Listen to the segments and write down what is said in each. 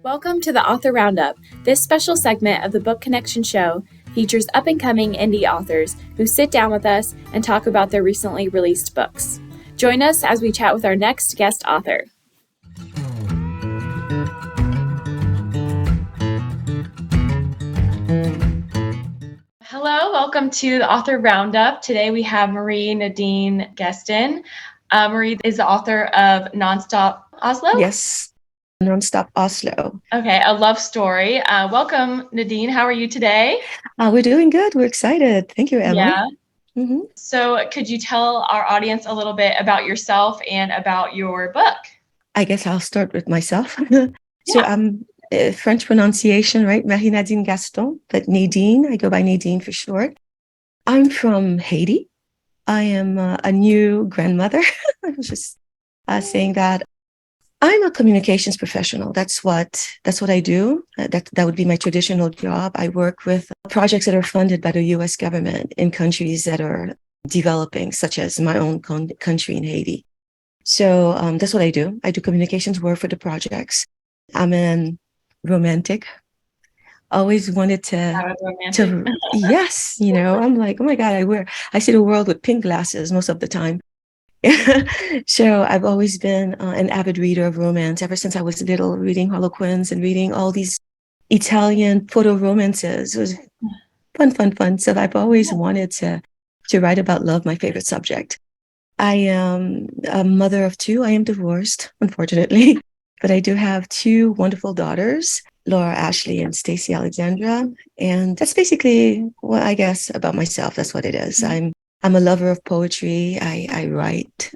Welcome to the Author Roundup. This special segment of the Book Connection show features up-and-coming indie authors who sit down with us and talk about their recently released books. Join us as we chat with our next guest author. Hello, welcome to the Author Roundup. Today we have Nadine Gaston. Marie is the author of Nonstop Oslo? Yes. Nonstop Oslo. Okay, a love story. Welcome, Nadine. How are you today? We're doing good. We're excited. Thank you, Emily. Yeah. Mm-hmm. So could you tell our audience a little bit about yourself and about your book? I guess I'll start with myself. So I'm French pronunciation, right? Nadine Gaston, but Nadine, I go by Nadine for short. I'm from Haiti. I am a new grandmother. I was just saying that. I'm a communications professional. That's what I do. That would be my traditional job. I work with projects that are funded by the U.S. government in countries that are developing, such as my own country in Haiti. So that's what I do. I do communications work for the projects. I'm a romantic. Always wanted to yes, I'm like, oh my God, I see the world with pink glasses most of the time. So I've always been an avid reader of romance ever since I was little, reading Harlequins and reading all these Italian photo romances. It was fun. So I've always wanted to write about love, my favorite subject. I am a mother of two. I am divorced, unfortunately, but I do have two wonderful daughters, Laura Ashley and Stacy Alexandra. And that's basically what I guess about myself. That's what it is. I'm a lover of poetry. I write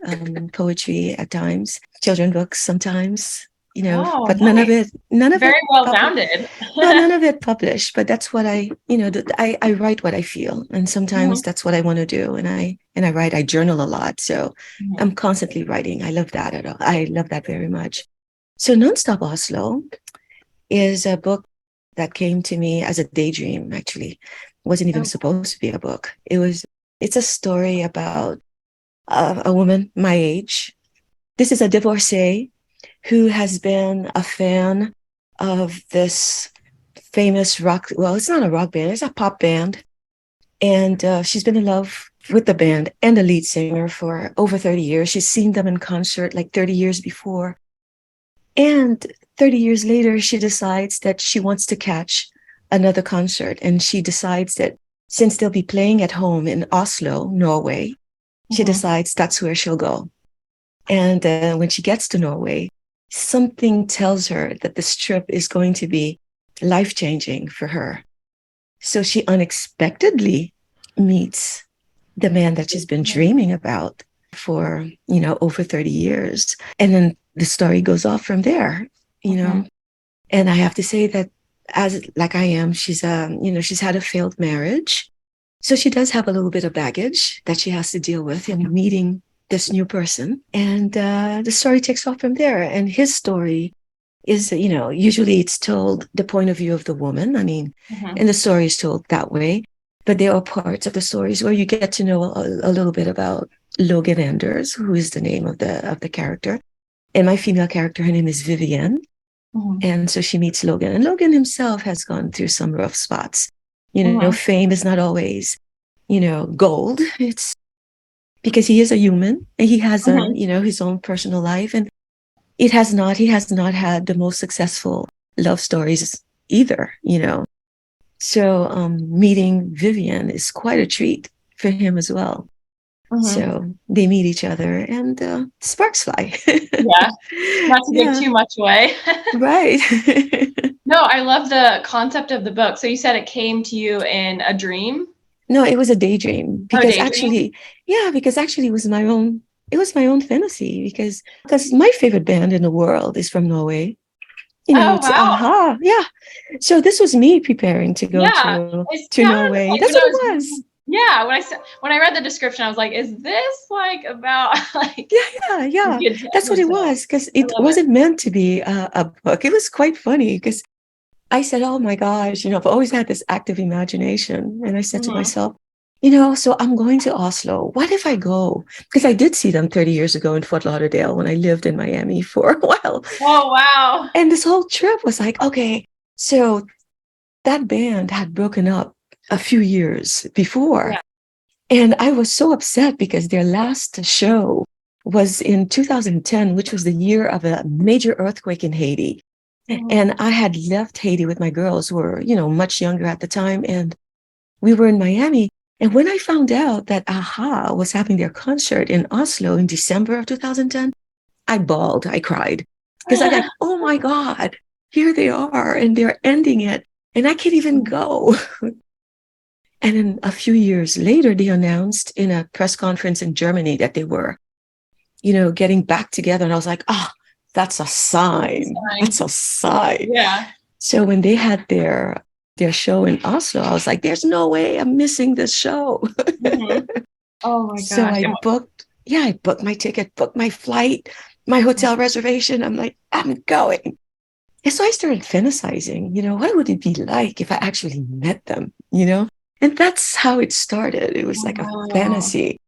poetry at times, children's books sometimes, but nice. none of it very well-rounded. No, none of it published, but that's what I write what I feel. And sometimes that's what I want to do. And I write, I journal a lot. So I'm constantly writing. I love that. I love that very much. So Nonstop Oslo is a book that came to me as a daydream, actually. It wasn't even supposed to be a book. It's a story about a woman my age. This is a divorcee who has been a fan of this famous rock. Well, it's not a rock band. It's a pop band. And she's been in love with the band and the lead singer for over 30 years. She's seen them in concert like 30 years before. And 30 years later, she decides that she wants to catch another concert. And she decides that since they'll be playing at home in Oslo, Norway, she decides that's where she'll go. And when she gets to Norway, something tells her that this trip is going to be life-changing for her. So she unexpectedly meets the man that she's been dreaming about for, over 30 years. And then the story goes off from there, And I have to say that like I am, she's had a failed marriage. So she does have a little bit of baggage that she has to deal with in meeting this new person. And the story takes off from there. And his story is, usually it's told the point of view of the woman. I mean, and the story is told that way. But there are parts of the stories where you get to know a little bit about Logan Anders, who is the name of the character. And my female character, her name is Vivienne. And so she meets Logan. And Logan himself has gone through some rough spots. Fame is not always, gold. It's because he is a human and he has his own personal life. And he has not had the most successful love stories either, So meeting Vivienne is quite a treat for him as well. So they meet each other and sparks fly. Yeah, not to give too much away. Right. No, I love the concept of the book. So you said it came to you in a dream? No, it was a daydream because actually it was my own fantasy because my favorite band in the world is from Norway. Wow. Yeah. So this was me preparing to go to Norway. That's what it was. Yeah, when I read the description, I was like, "Is this like about like?" Yeah. That's what it was because it wasn't meant to be a book. It was quite funny because I said, "Oh my gosh, I've always had this active imagination," and I said to myself, so I'm going to Oslo. What if I go? Because I did see them 30 years ago in Fort Lauderdale when I lived in Miami for a while. Oh, wow. And this whole trip was like, okay, so that band had broken up a few years before. Yeah. And I was so upset because their last show was in 2010, which was the year of a major earthquake in Haiti. And I had left Haiti with my girls who were, much younger at the time. And we were in Miami. And when I found out that AHA was having their concert in Oslo in December of 2010, I bawled, I cried. Because I'm like, oh my God, here they are, and they're ending it. And I can't even go. And then a few years later, they announced in a press conference in Germany that they were, getting back together. And I was like, that's a sign. That's a sign. Yeah. So when they had their show in Oslo, I was like, there's no way I'm missing this show. Oh my gosh. So I booked my ticket, booked my flight, my hotel reservation. I'm like, I'm going. And so I started fantasizing, what would it be like if I actually met them, And that's how it started. It was like a fantasy.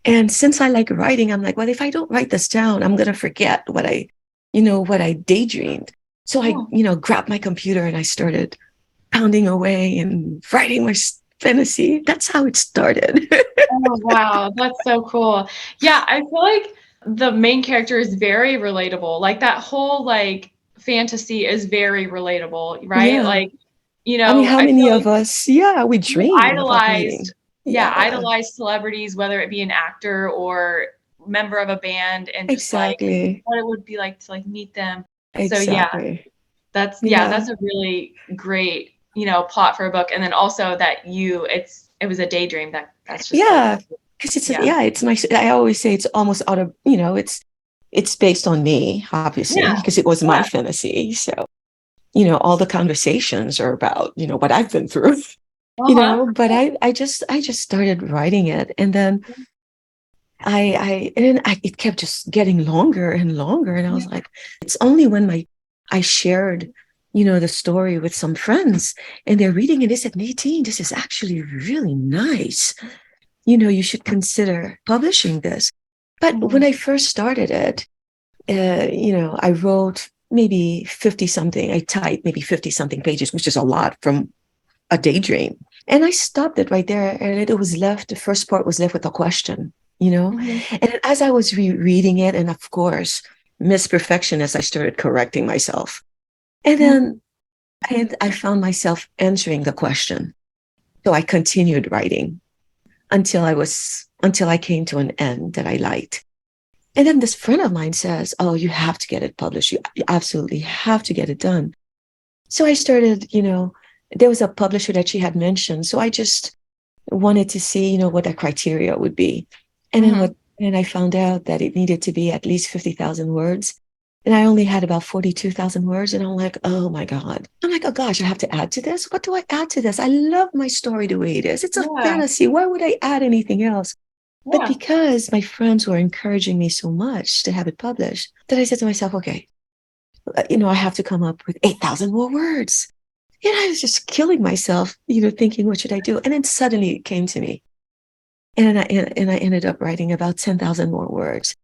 And since I like writing, I'm like, well, if I don't write this down, I'm going to forget what I daydreamed. So I, grabbed my computer and I started pounding away and writing my fantasy. That's how it started. Oh, wow. That's so cool. Yeah, I feel like the main character is very relatable. Like that whole fantasy is very relatable, right? Yeah. Like, I mean, how I many feel of us, we dream about meeting. Idolized celebrities, whether it be an actor or member of a band, and just exactly what it would be like to meet them. Exactly. So that's a really great, plot for a book. And then also that it was a daydream. That's just because it's my, I always say it's almost out of, it's based on me, obviously, because it was my fantasy. So, all the conversations are about, what I've been through, but I just started writing it. And then it kept just getting longer and longer. And I was like, it's only when I shared, the story with some friends and they're reading it. They said, Nadine, this is actually really nice. You should consider publishing this. But when I first started it, I wrote maybe 50 something. I typed maybe 50 something pages, which is a lot from a daydream. And I stopped it right there. And it was left, the first part was left with a question, And as I was rereading it, and of course, Miss Perfectionist, I started correcting myself. And then I found myself answering the question. So I continued writing until I came to an end that I liked. And then this friend of mine says, oh, you have to get it published. You absolutely have to get it done. So I started, there was a publisher that she had mentioned. So I just wanted to see, what the criteria would be. And then I found out that it needed to be at least 50,000 words. And I only had about 42,000 words. And I'm like, oh my God. I'm like, oh gosh, I have to add to this. What do I add to this? I love my story the way it is. It's a fantasy. Why would I add anything else? But because my friends were encouraging me so much to have it published, that I said to myself, okay, I have to come up with 8,000 more words. And I was just killing myself, thinking, what should I do? And then suddenly it came to me. And I ended up writing about 10,000 more words.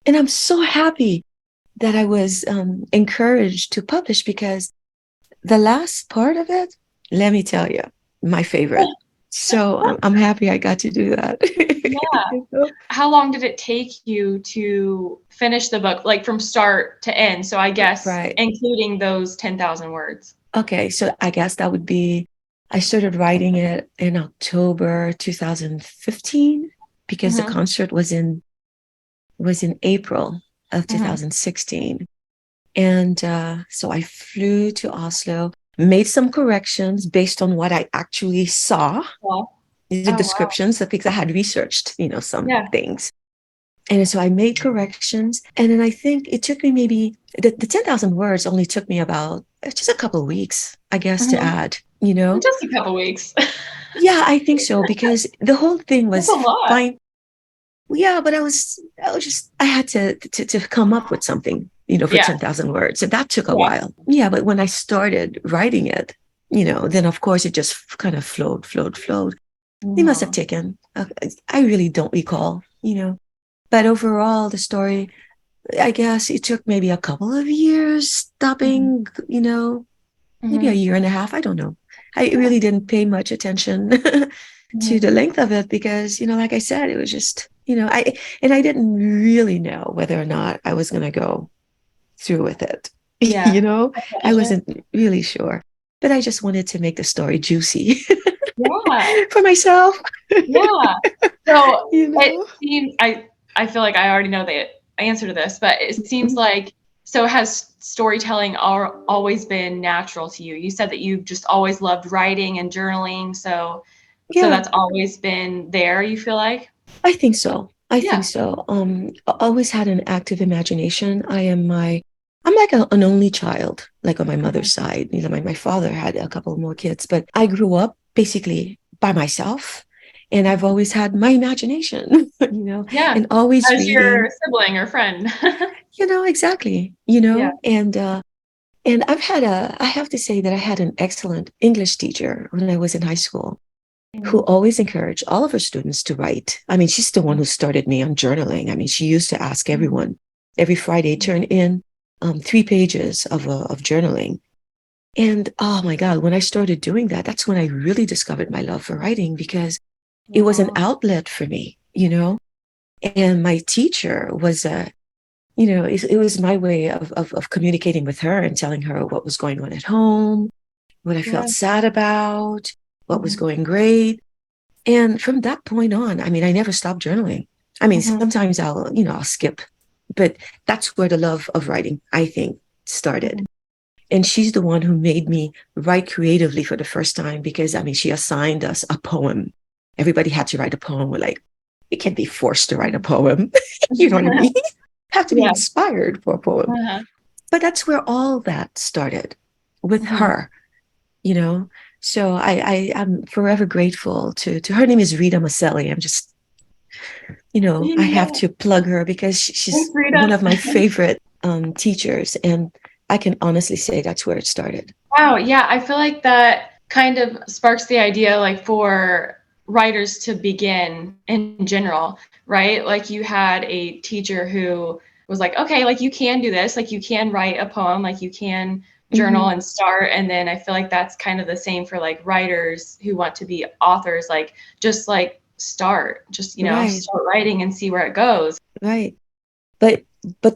And I'm so happy that I was encouraged to publish, because the last part of it, let me tell you, my favorite. So I'm happy I got to do that. How long did it take you to finish the book, from start to end? So I guess including those 10,000 words. Okay, so I guess that would be, I started writing it in October 2015 because the concert was in April of 2016. And so I flew to Oslo, made some corrections based on what I actually saw, the descriptions, the things I had researched, some things. And so I made corrections. And then I think it took me maybe, the 10,000 words only took me about just a couple of weeks, I guess, to add, Just a couple of weeks. Yeah, I think so, because the whole thing was fine. Yeah, but I had to come up with something, for 10,000 words. And that took a while. Yeah, but when I started writing it, then of course it just kind of flowed. They must have taken. I really don't recall, But overall, the story, I guess it took maybe a couple of years stopping, maybe a year and a half. I don't know. I really didn't pay much attention to the length of it because, like I said, it was just, I didn't really know whether or not I was going to go through with it. Yeah. I wasn't really sure, but I just wanted to make the story juicy Yeah. for myself. Yeah. So it you know? seems I feel like I already know the answer to this, but it seems like so has storytelling always been natural to you? You said that you've just always loved writing and journaling, so Yeah, that's always been there, you feel like? I think so. I Yeah. think so. Always had an active imagination. I'm like an only child, like on my mother's side. My father had a couple more kids, but I grew up basically by myself. And I've always had my imagination, Yeah. and always As your reading, sibling or friend. exactly, Yeah. and I have to say that I had an excellent English teacher when I was in high school who always encouraged all of her students to write. I mean, she's the one who started me on journaling. I mean, she used to ask everyone every Friday, turn in 3 pages of journaling. And oh my God, when I started doing that, that's when I really discovered my love for writing because it was an outlet for me, And my teacher was it was my way of communicating with her and telling her what was going on at home, what I felt sad about, what was going great. And from that point on, I mean, I never stopped journaling. I mean, sometimes I'll skip, but that's where the love of writing, I think, started. And she's the one who made me write creatively for the first time because, I mean, she assigned us a poem. Everybody had to write a poem. We're like, we can't be forced to write a poem. You know what I mean? Have to be inspired for a poem. But that's where all that started with her, you know. So I'm forever grateful to her name is Rita Maselli. I'm just, I have to plug her because Thanks, she's Rita. one of my favorite teachers. And I can honestly say that's where it started. Wow, yeah, I feel like that kind of sparks the idea like for writers to begin in general, right? Like you had a teacher who was like, okay, like you can do this, like you can write a poem, like you can journal and start. And then I feel like that's kind of the same for like writers who want to be authors, like just like start, just, Right, start writing and see where it goes. right. But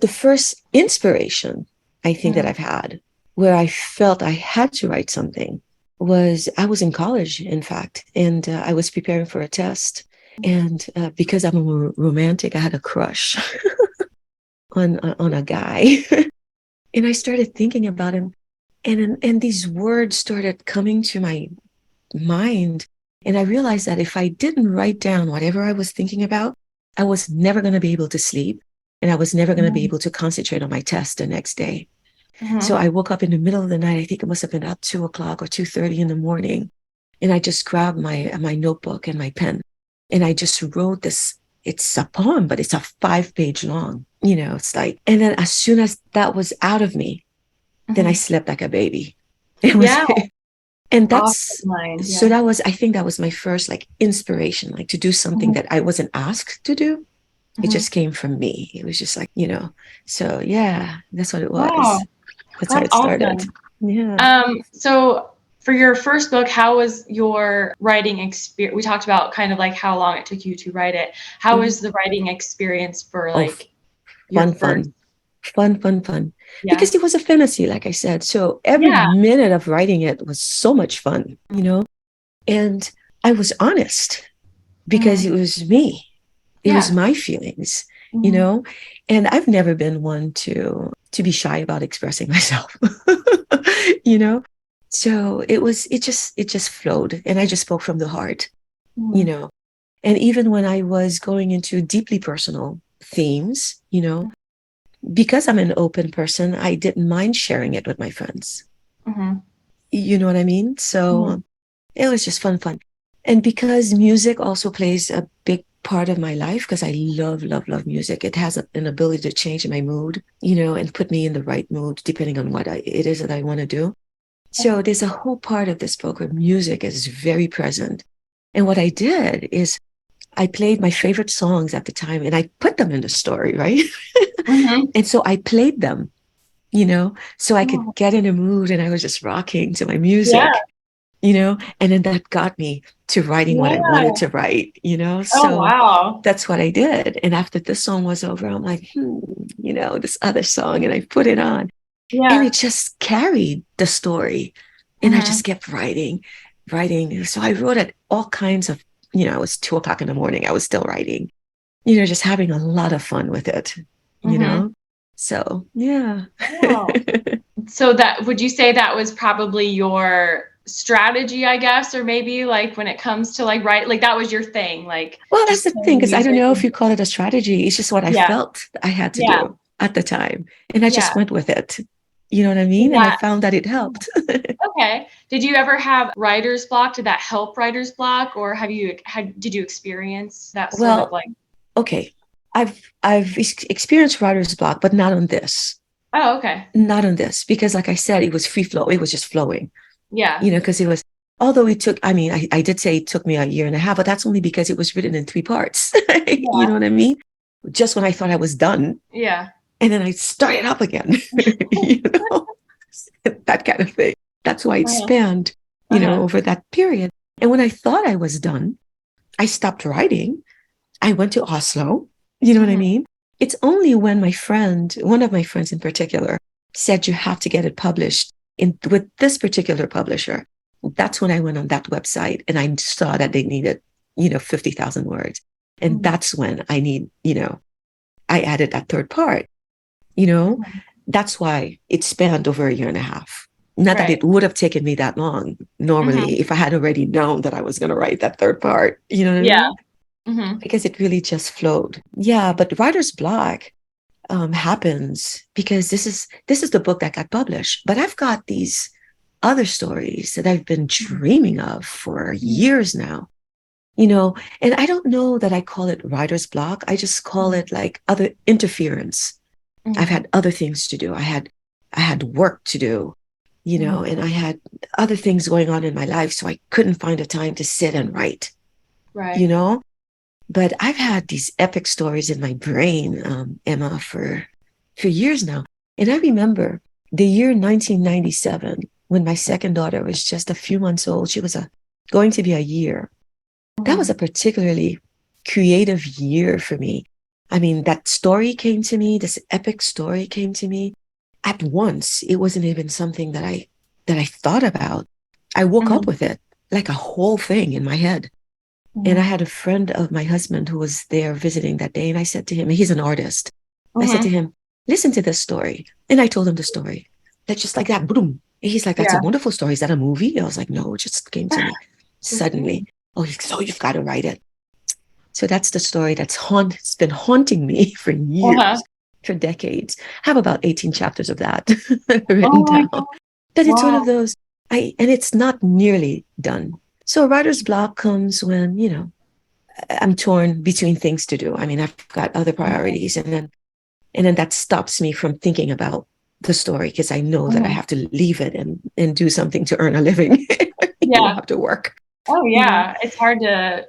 the first inspiration I think that I've had where I felt I had to write something was I was in college, in fact, and I was preparing for a test. And because I'm a romantic, I had a crush on a guy, and I started thinking about him, and these words started coming to my mind, and I realized that if I didn't write down whatever I was thinking about, I was never going to be able to sleep, and I was never going to be able to concentrate on my test the next day. So I woke up in the middle of the night. I think it must have been about 2 o'clock or 2:30 in the morning. And I just grabbed my notebook and my pen. And I just wrote this. It's a poem, but it's a 5 page long. It's like, and then as soon as that was out of me, then I slept like a baby. It was, Yeah. and Awesome that's, mind. so Yeah. I think that was my first like inspiration, like to do something that I wasn't asked to do. It just came from me. It was just like, so yeah, that's what it Wow. was. That's how That's it started. awesome. Yeah. So for your first book, how was your writing experience? We talked about kind of like how long it took you to write it. How was the writing experience for Oh, like your fun, first? fun, fun, fun, fun. Yeah. Because it was a fantasy, like I said. So every Yeah. minute of writing it was so much fun. And I was honest because it was me. It was Yeah. my feelings. And I've never been one to be shy about expressing myself. you know. So it just flowed and I just spoke from the heart, you know. And even when I was going into deeply personal themes, because I'm an open person, I didn't mind sharing it with my friends. You know what I mean? So it was just fun, fun. And because music also plays a big part of my life, because I love, love, love music, it has an ability to change my mood, and put me in the right mood depending on what it is that I want to do. So there's a whole part of this book where music is very present. And what I did is I played my favorite songs at the time and I put them in the story, right? And so I played them, so I could get in a mood and I was just rocking to my music, and then that got me to writing what I wanted to write, Oh, so wow. that's what I did. And after this song was over, I'm like, this other song, and I put it on and it just carried the story. And I just kept writing. So I wrote at all kinds of, it was 2 o'clock in the morning. I was still writing, just having a lot of fun with it, So, yeah. Wow. So would you say that was probably your strategy, I guess, or maybe like when it comes to like write, like that was your thing, like. Well, that's the thing, because I don't know if you call it a strategy. It's just what I felt I had to do at the time. And I just went with it. You know what I mean? And I found that it helped. Okay. Did you ever have writer's block? Did that help writer's block, or did you experience that sort of like? Okay. I've experienced writer's block, but not on this. Oh, okay. Not on this, because like I said, it was free flow. It was just flowing. Yeah. Because it was, although it took, I did say it took me 1.5 years, but that's only because it was written in 3 parts. You know what I mean? Just when I thought I was done. Yeah. And then I started up again, that kind of thing. That's why it spanned, over that period. And when I thought I was done, I stopped writing. I went to Oslo. You know what I mean? It's only when one of my friends in particular, said you have to get it published with this particular publisher. That's when I went on that website and I saw that they needed, 50,000 words. And that's when I added that third part. That's why it spanned over 1.5 years. Not that it would have taken me that long normally if I had already known that I was going to write that third part. You know what I mean? Because it really just flowed. Yeah, but writer's block happens because this is the book that got published. But I've got these other stories that I've been dreaming of for years now. And I don't know that I call it writer's block. I just call it like other interference. I've had other things to do. I had work to do, and I had other things going on in my life. So I couldn't find a time to sit and write, but I've had these epic stories in my brain, Emma, for years now. And I remember the year 1997, when my second daughter was just a few months old. She was going to be a year. That was a particularly creative year for me. That story came to me, this epic story came to me at once. It wasn't even something that I thought about. I woke up with it, like a whole thing in my head. And I had a friend of my husband who was there visiting that day. And I said to him, he's an artist. I said to him, listen to this story. And I told him the story. That's just like that, boom. And he's like, that's a wonderful story. Is that a movie? I was like, no, it just came to me suddenly. Oh, so you've got to write it. So that's the story it's been haunting me for years, for decades. I have about 18 chapters of that written down. But it's one of those, and it's not nearly done. So writer's block comes when, I'm torn between things to do. I've got other priorities, and then that stops me from thinking about the story, because I know that I have to leave it and do something to earn a living. You have to work. Oh yeah. It's hard to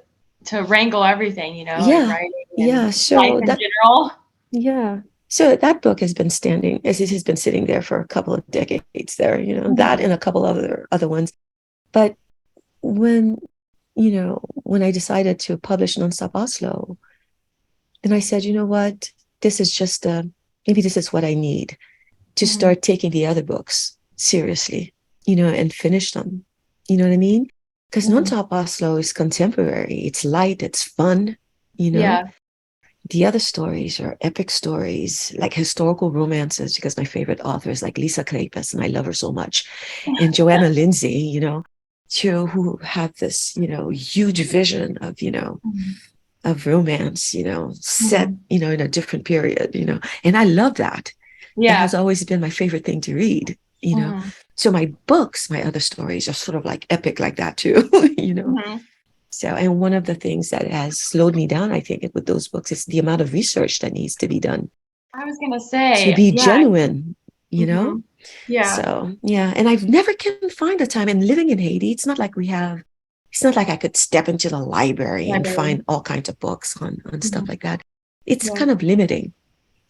wrangle everything, Yeah. writing So life in general. Yeah. So that book has been standing, as it has been sitting there for a couple of decades there, that and a couple other ones. But when I decided to publish Nonstop Oslo, and I said, you know what, this is just maybe this is what I need to start taking the other books seriously, and finish them. You know what I mean? Because Nonstop Oslo is contemporary. It's light. It's fun. The other stories are epic stories, like historical romances, because my favorite author is like Lisa Kleypas, and I love her so much. And Joanna Lindsay, who have this, huge vision of, of romance, set, in a different period, and I love that. It has always been my favorite thing to read, So my books, my other stories are sort of like epic like that too, So, and one of the things that has slowed me down, I think, with those books is the amount of research that needs to be done. I was going to say. To be genuine, Yeah. So, yeah. And I've never can find a time. And living in Haiti, it's not like we have it's not like I could step into the library and find all kinds of books on stuff like that. It's kind of limiting,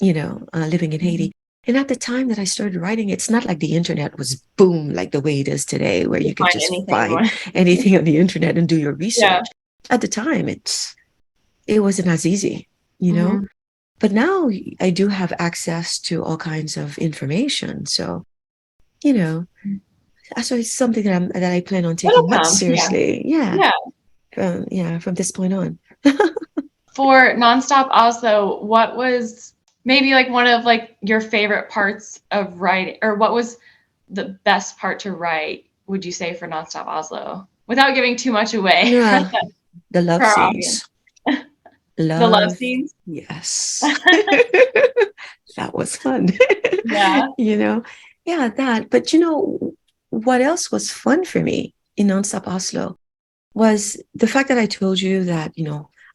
living in Haiti. And at the time that I started writing, it's not like the internet was boom, like the way it is today, where you could just find anything on the internet and do your research. At the time, it wasn't as easy, But now I do have access to all kinds of information. So, so it's something that I plan on taking much seriously. Yeah. From this point on. For Nonstop Oslo, what was maybe like one of like your favorite parts of writing, or what was the best part to write, would you say, for Nonstop Oslo, without giving too much away? Yeah, the love scenes. The love scenes? Yes. That was fun. Yeah. Yeah, that. But what else was fun for me in Nonstop Oslo was the fact that I told you that,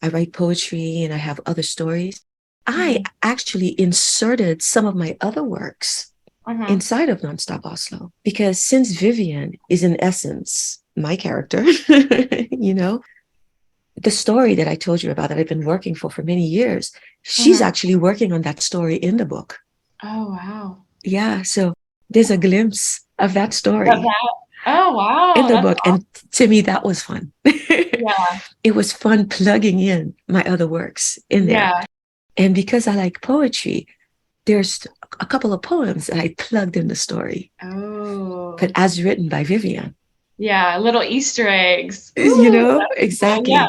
I write poetry and I have other stories. I actually inserted some of my other works inside of Nonstop Oslo, because since Vivienne is in essence my character, the story that I told you about that I've been working for many years, she's actually working on that story in the book. Oh, wow. Yeah. So there's a glimpse of that story. Oh, wow. In the book. Awesome. And to me, that was fun. Yeah. It was fun plugging in my other works in there. Yeah. And because I like poetry, there's a couple of poems that I plugged in the story. Oh. But as written by Vivienne. Yeah, little Easter eggs. Ooh, exactly. Yeah.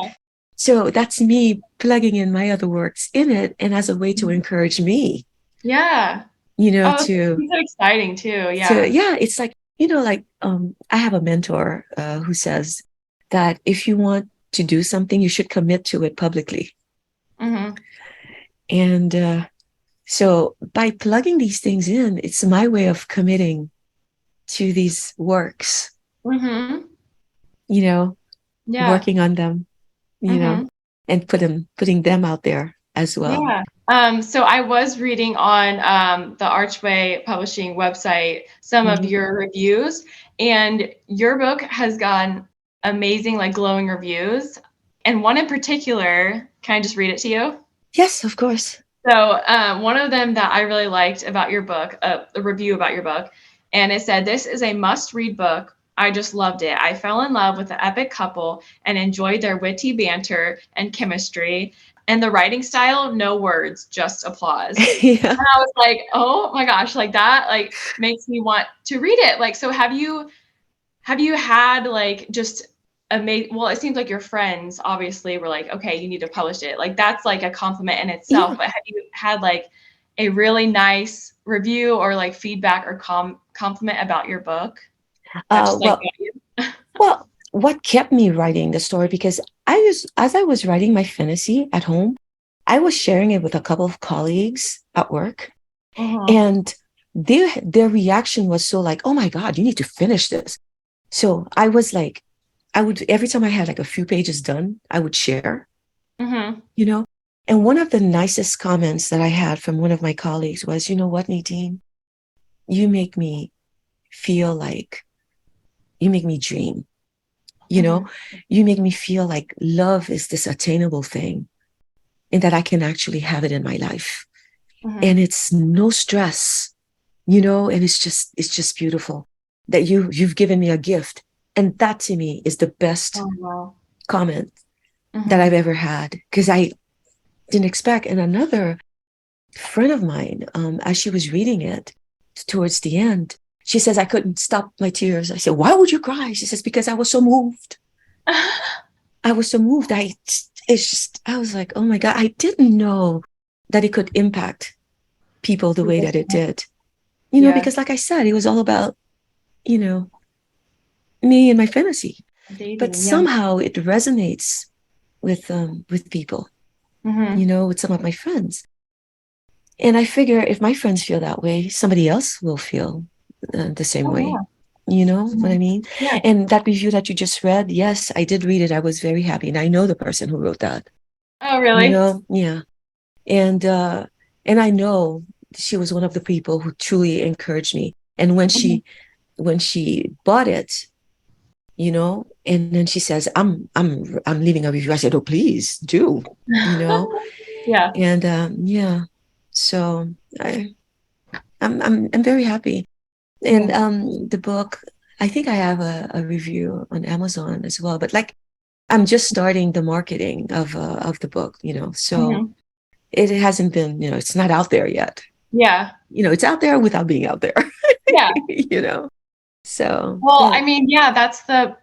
So that's me plugging in my other works in it, and as a way to encourage me. Yeah. It's so exciting too. Yeah. It's like, I have a mentor who says that if you want to do something, you should commit to it publicly. And so by plugging these things in, it's my way of committing to these works. Working on them, and putting them out there as well. Yeah. So I was reading on the Archway Publishing website some of your reviews, and your book has gotten amazing, like glowing reviews. And one in particular, can I just read it to you? Yes, of course. So one of them that I really liked about your book, the review about your book, and it said, "This is a must-read book. I just loved it. I fell in love with the epic couple and enjoyed their witty banter and chemistry. And the writing style, no words, just applause." Yeah. And I was like, oh my gosh, like that, like makes me want to read it. Like, so have you had like just amazing, well, it seems like your friends obviously were like, okay, you need to publish it. Like that's like a compliment in itself. Yeah. But have you had like a really nice review or like feedback or compliment about your book? Well, what kept me writing the story, because as I was writing my fantasy at home, I was sharing it with a couple of colleagues at work, and their reaction was so like, oh my God, you need to finish this. So I was like, every time I had like a few pages done, I would share, and one of the nicest comments that I had from one of my colleagues was, you know what, Nadine, you make me feel like, you make me dream, you make me feel like love is this attainable thing and that I can actually have it in my life. And it's no stress, and it's just beautiful that you've given me a gift. And that to me is the best comment that I've ever had, because I didn't expect. And another friend of mine, as she was reading it towards the end, she says, I couldn't stop my tears. I said, why would you cry? She says, because I was so moved. I was so moved. I was like, oh my God, I didn't know that it could impact people the way that it did. Because like I said, it was all about, me and my fantasy. But somehow it resonates with people, with some of my friends. And I figure if my friends feel that way, somebody else will feel the same way. Yeah. You know what I mean? Yeah. And that review that you just read, yes, I did read it. I was very happy. And I know the person who wrote that. Oh, really? Yeah. And I know she was one of the people who truly encouraged me. And when she bought it, And then she says, I'm leaving a review. I said, oh, please do, you know? Yeah. And yeah, so I'm very happy. And the book, I think I have a review on Amazon as well, but like I'm just starting the marketing of the book, you know, so it hasn't been, you know, it's not out there yet. Yeah. You know, it's out there without being out there, Yeah. you know. So, Well, I but mean, yeah, that's the,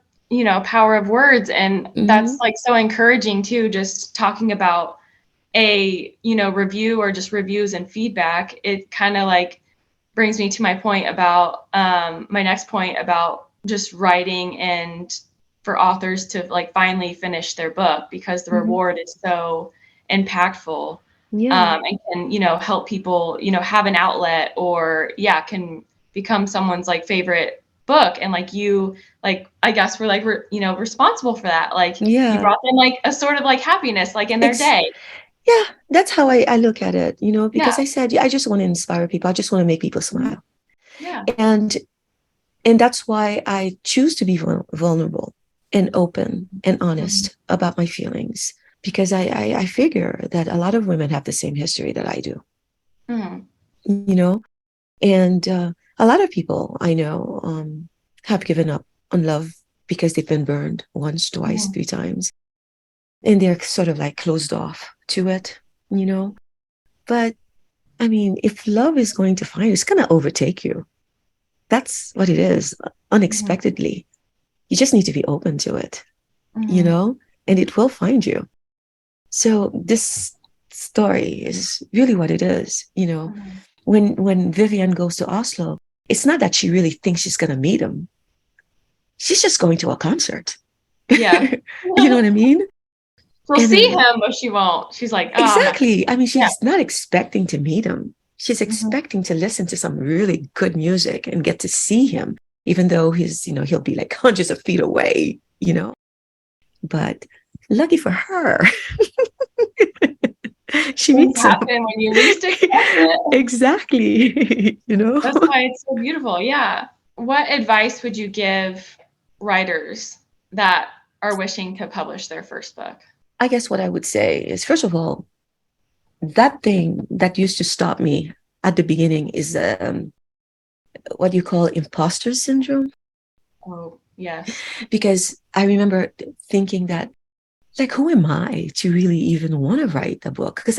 power of words. And that's like so encouraging too, just talking about a, review or just reviews and feedback. It kind of like brings me to my point about my next point about just writing and for authors to like finally finish their book, because the reward is so impactful. yeah, And can, help people, have an outlet, or can become someone's like favorite book. And like you, like, I guess we're like, responsible for that. Like you yeah. brought them like a sort of like happiness, like in their It's day. yeah, that's how I look at it, you know, Yeah. because I said, yeah, I just want to inspire people. I just want to make people smile. Yeah. And and that's why I choose to be vulnerable and open and honest about my feelings, because I figure that a lot of women have the same history that I do, you know, and a lot of people I know have given up on love because they've been burned once, twice, three times, and they're sort of like closed off to it, you know. But I mean, if love is going to find you, it's going to overtake you. That's what it is, unexpectedly. You just need to be open to it, you know, and it will find you. So this story is really what it is, you know. When Vivienne goes to Oslo, it's not that she really thinks she's going to meet him. She's just going to a concert. Yeah. You know what I mean? She'll And see him, but she won't. She's like, oh, I'm not. exactly. I mean, Yeah. she's not expecting to meet him. She's expecting to listen to some really good music and get to see him, even though he's, you know, he'll be like hundreds of feet away, you know. But lucky for her, she Things meets him. happen when you least expect it. Exactly. You know? That's why it's so beautiful. Yeah. What advice would you give writers that are wishing to publish their first book? I guess what I would say is, first of all, that thing that used to stop me at the beginning is what you call imposter syndrome. Oh, yes. Because I remember thinking that, like, who am I to really even want to write a book? Because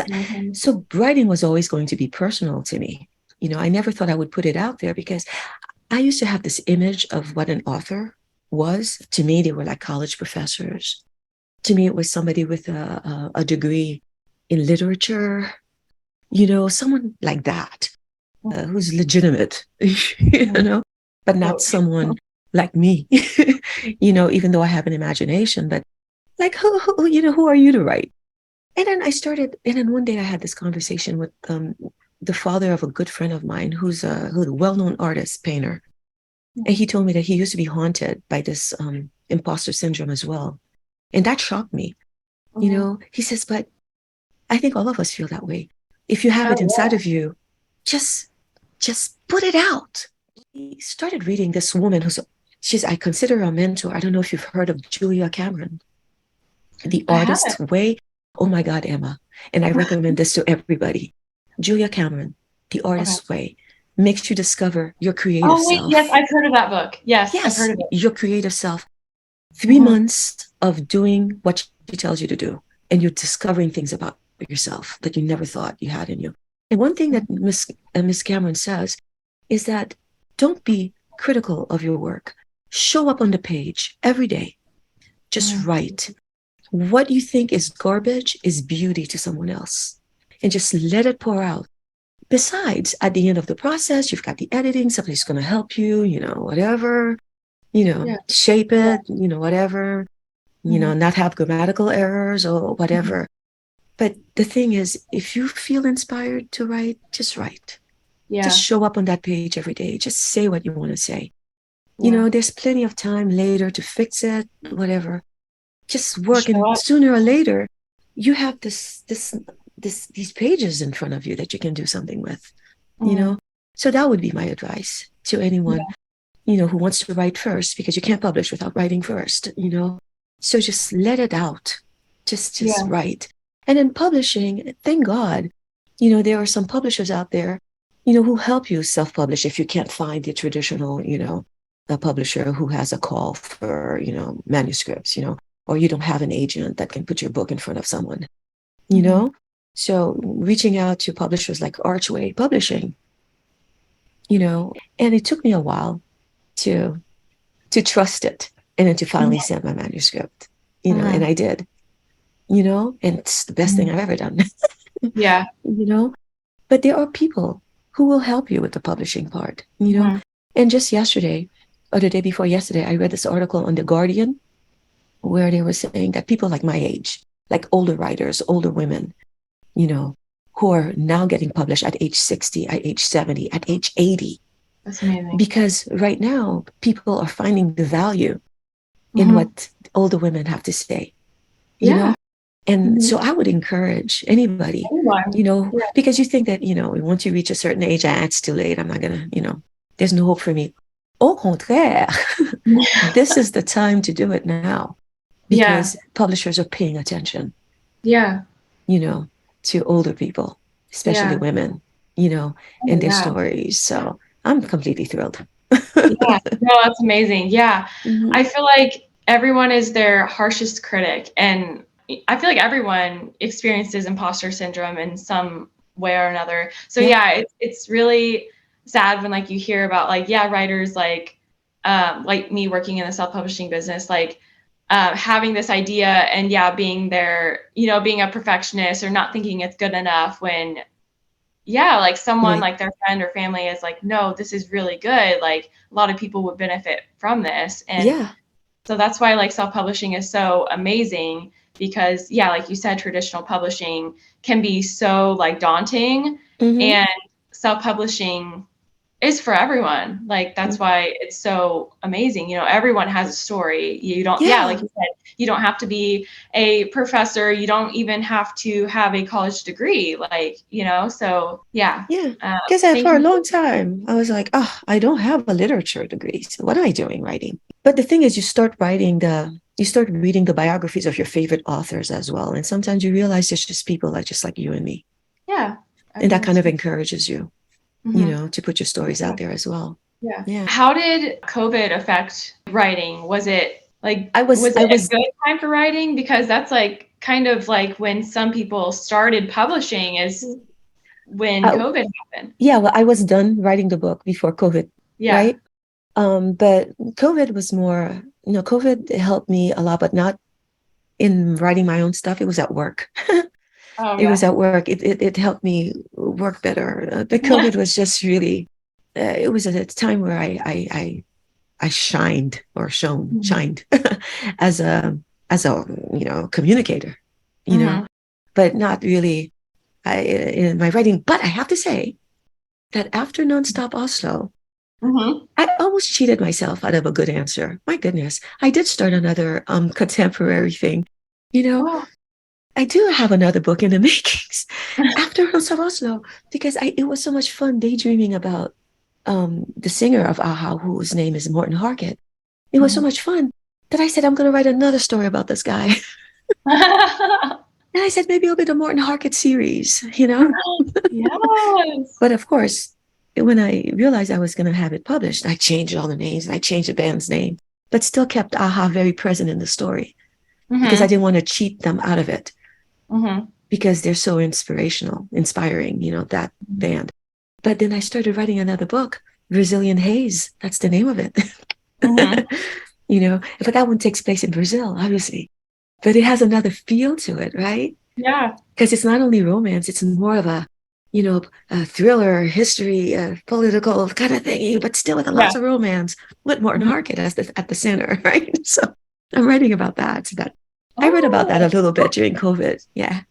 so writing was always going to be personal to me. You know, I never thought I would put it out there because I used to have this image of what an author was. To me, they were like college professors. To me, it was somebody with a degree in literature, you know, someone like that, who's legitimate, you know, but not someone like me, you know, even though I have an imagination, but like, you know, who are you to write? And then and then one day I had this conversation with the father of a good friend of mine who's a well-known artist, painter. And he told me that he used to be haunted by this imposter syndrome as well. And that shocked me. You know, he says, but I think all of us feel that way. If you have it inside of you, just just put it out. He started reading this woman I consider her a mentor. I don't know if you've heard of Julia Cameron, The I haven't. Artist's Way. Oh my God, Emma. And I recommend this to everybody. Julia Cameron, The Okay. Artist's Way, makes you discover your creative Oh, wait. Yes, self. I've heard of that book. Yes, I've heard Yes, of it. your creative self. 3 months of doing what she tells you to do, and you're discovering things about yourself that you never thought you had in you. And one thing that Miss Cameron says is that don't be critical of your work. Show up on the page every day. Just write. What you think is garbage is beauty to someone else. And just let it pour out. Besides, at the end of the process, you've got the editing, somebody's going to help you, you know, whatever, you know, shape it, you know, whatever, you know, not have grammatical errors or whatever. But the thing is, if you feel inspired to write, just write. Yeah. Just show up on that page every day. Just say what you want to say. You know, there's plenty of time later to fix it, whatever. Just work, and sooner or later, you have these pages in front of you that you can do something with. You know, so that would be my advice to anyone who wants to write first, because you can't publish without writing first, So just let it out. Just write. And in publishing, thank God, there are some publishers out there, who help you self-publish if you can't find the traditional, a publisher who has a call for, manuscripts, or you don't have an agent that can put your book in front of someone, So reaching out to publishers like Archway Publishing, and it took me a while to trust it, and then to finally send my manuscript, and I did, and it's the best thing I've ever done. Yeah. But there are people who will help you with the publishing part, And just yesterday, or the day before yesterday, I read this article on The Guardian where they were saying that people like my age, like older writers, older women, who are now getting published at age 60, at age 70, at age 80. That's amazing. Because right now, people are finding the value in what older women have to say, you know? And so I would encourage anybody, because you think that, once you reach a certain age, it's too late. I'm not going to, there's no hope for me. Au contraire, this is the time to do it now, because publishers are paying attention, to older people, especially women, and their stories. So I'm completely thrilled. No, that's amazing. Yeah. I feel like everyone is their harshest critic, and I feel like everyone experiences imposter syndrome in some way or another. So it's really sad when like you hear about like, writers like me working in the self-publishing business, like having this idea and being there, being a perfectionist or not thinking it's good enough when like someone like their friend or family is like, no, this is really good. Like a lot of people would benefit from this. And so that's why like self-publishing is so amazing, because like you said, traditional publishing can be so like daunting, and self-publishing is for everyone. Like that's why it's so amazing. Everyone has a story. You don't, like you said, you don't have to be a professor. You don't even have to have a college degree. Like, so Because for a long time, I was like, I don't have a literature degree. So what am I doing writing? But the thing is, you start reading the biographies of your favorite authors as well. And sometimes you realize there's just people that just like you and me. Yeah. And that kind of encourages you. To put your stories out there as well. Yeah. How did COVID affect writing? Was it like, was it a good time for writing? Because that's like kind of like when some people started publishing is when COVID happened. Yeah, well, I was done writing the book before COVID, right? But COVID was more, COVID helped me a lot, but not in writing my own stuff. It was at work. It was at work. It helped me work better. But COVID was just really, it was at a time where I shined as a communicator, but not really in my writing. But I have to say that after Nonstop Oslo, I almost cheated myself out of a good answer. My goodness, I did start another contemporary thing, I do have another book in the makings after Nonstop Oslo, because it was so much fun daydreaming about the singer of AHA, whose name is Morten Harket. It was so much fun that I said, I'm going to write another story about this guy. And I said, maybe it'll be the Morten Harket series, Yes. But of course, when I realized I was going to have it published, I changed all the names and I changed the band's name, but still kept AHA very present in the story, because I didn't want to cheat them out of it. Because they're so inspiring, that band. But then I started writing another book, Brazilian Haze. That's the name of it. But that one takes place in Brazil, obviously. But it has another feel to it, right? Yeah. Because it's not only romance, it's more of a thriller, history, political kind of thing, but still with lots of romance, with Morten Harket at the center, right? So I'm writing about that. I read about that a little bit during COVID. Yeah.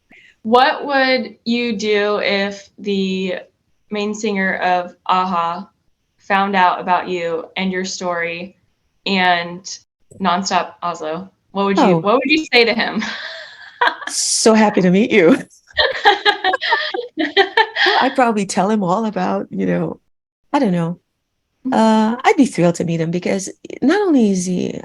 What would you do if the main singer of AHA found out about you and your story and Nonstop Oslo? What would you say to him? So happy to meet you. Well, I'd probably tell him all about, I don't know, I'd be thrilled to meet him because not only is he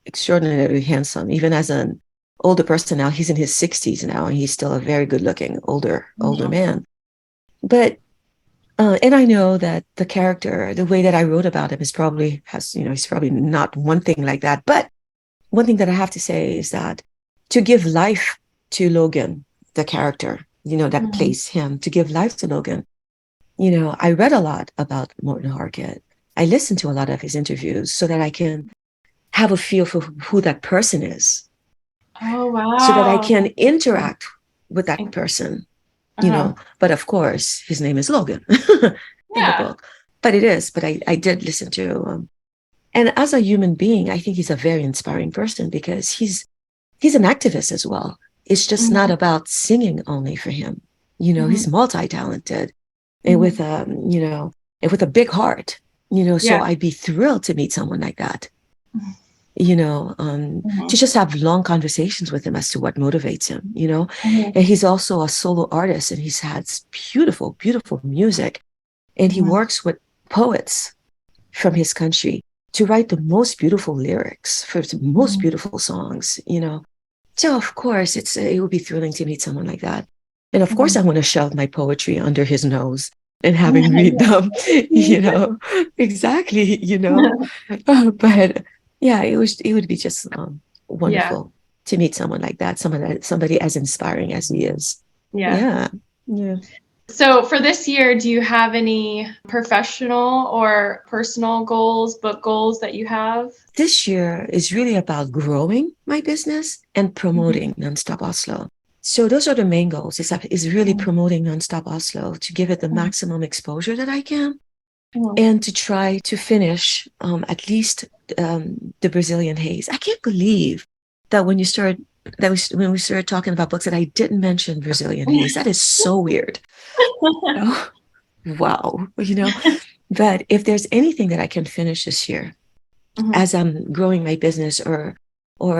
extraordinarily handsome, even as an older person now, he's in his 60s now, and he's still a very good looking older man. But and I know that the character, the way that I wrote about him, is probably he's probably not one thing like that. But one thing that I have to say is that to give life to Logan, the character, that plays him, to give life to Logan, I read a lot about Morton Harkett. I listened to a lot of his interviews so that I can have a feel for who that person is. Oh, wow. So that I can interact with that person, But of course, his name is Logan in the book. But I did listen to and as a human being, I think he's a very inspiring person because he's an activist as well. It's just not about singing only for him. He's multi-talented and with a big heart. So I'd be thrilled to meet someone like that. To just have long conversations with him as to what motivates him, And he's also a solo artist, and he's had beautiful, beautiful music. And he works with poets from his country to write the most beautiful lyrics for the most beautiful songs, So of course it would be thrilling to meet someone like that. And of course I want to shove my poetry under his nose and have him read them, exactly, but yeah, it would be just wonderful to meet someone like that, somebody as inspiring as he is. Yeah. So for this year, do you have any professional or personal goals, book goals that you have? This year is really about growing my business and promoting Nonstop Oslo. So those are the main goals, is really promoting Nonstop Oslo, to give it the maximum exposure that I can, and to try to finish at least the Brazilian Haze. I can't believe that when we started talking about books that I didn't mention Brazilian Haze. That is so weird. Wow. But if there's anything that I can finish this year as I'm growing my business, or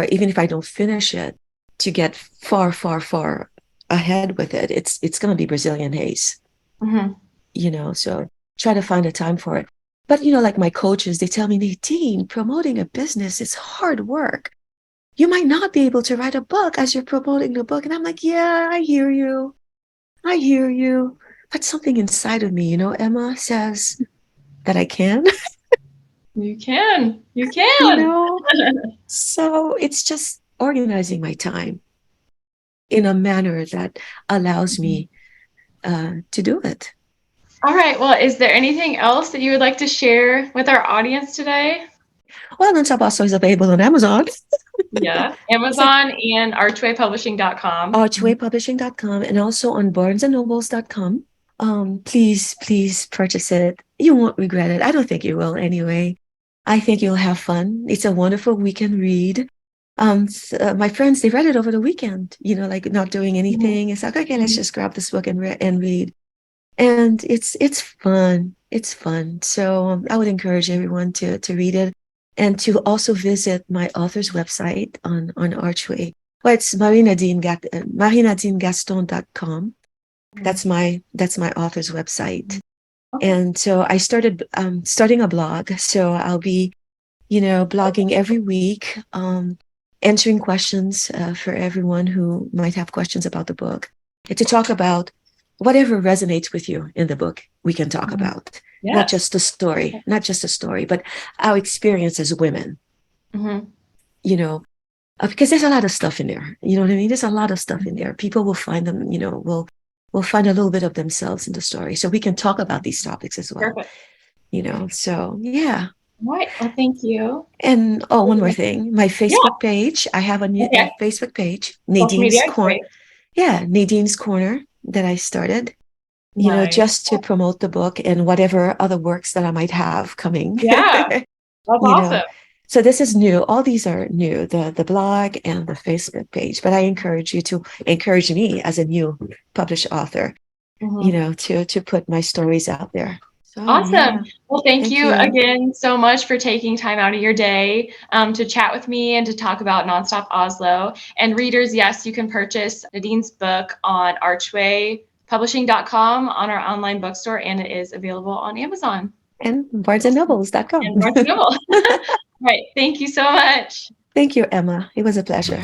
even if I don't finish it, to get far, far, far ahead with it, it's going to be Brazilian Haze. So try to find a time for it. But, like my coaches, they tell me, Nadine, promoting a business is hard work. You might not be able to write a book as you're promoting the book. And I'm like, yeah, I hear you. But something inside of me, Emma, says that I can. You can. So it's just organizing my time in a manner that allows me to do it. All right. Well, is there anything else that you would like to share with our audience today? Well, Nonstop Oslo is available on Amazon. Yeah, Amazon and archwaypublishing.com. Archwaypublishing.com, and also on barnesandnobles.com. Please purchase it. You won't regret it. I don't think you will anyway. I think you'll have fun. It's a wonderful weekend read. My friends, they read it over the weekend, like not doing anything. It's like, okay, let's just grab this book and read. And it's fun. It's fun. So I would encourage everyone to read it, and to also visit my author's website on Archway. Well, it's marinadinegaston.com. That's my author's website. Okay. And so I started starting a blog. So I'll be, blogging every week, answering questions for everyone who might have questions about the book, and to talk about whatever resonates with you in the book. We can talk about not just the story, but our experience as women. Because there's a lot of stuff in there. You know what I mean? There's a lot of stuff in there. People will find them, will find a little bit of themselves in the story. So we can talk about these topics as well. Perfect. So yeah. All right. Well, thank you. And one more thing. My Facebook page. I have a new Facebook page, Nadine's Corner. Yeah, Nadine's Corner, that I started. Just to promote the book and whatever other works that I might have coming. Yeah. That's awesome. So this is new. All these are new, the blog and the Facebook page. But I encourage you to encourage me as a new published author, to put my stories out there. So, awesome. Yeah. Well, thank you again so much for taking time out of your day to chat with me and to talk about Nonstop Oslo. And readers, yes, you can purchase Nadine's book on archwaypublishing.com, on our online bookstore, and it is available on Amazon. And barnesandnobles.com. And Barnes& Noble. Right. Thank you so much. Thank you, Emma. It was a pleasure.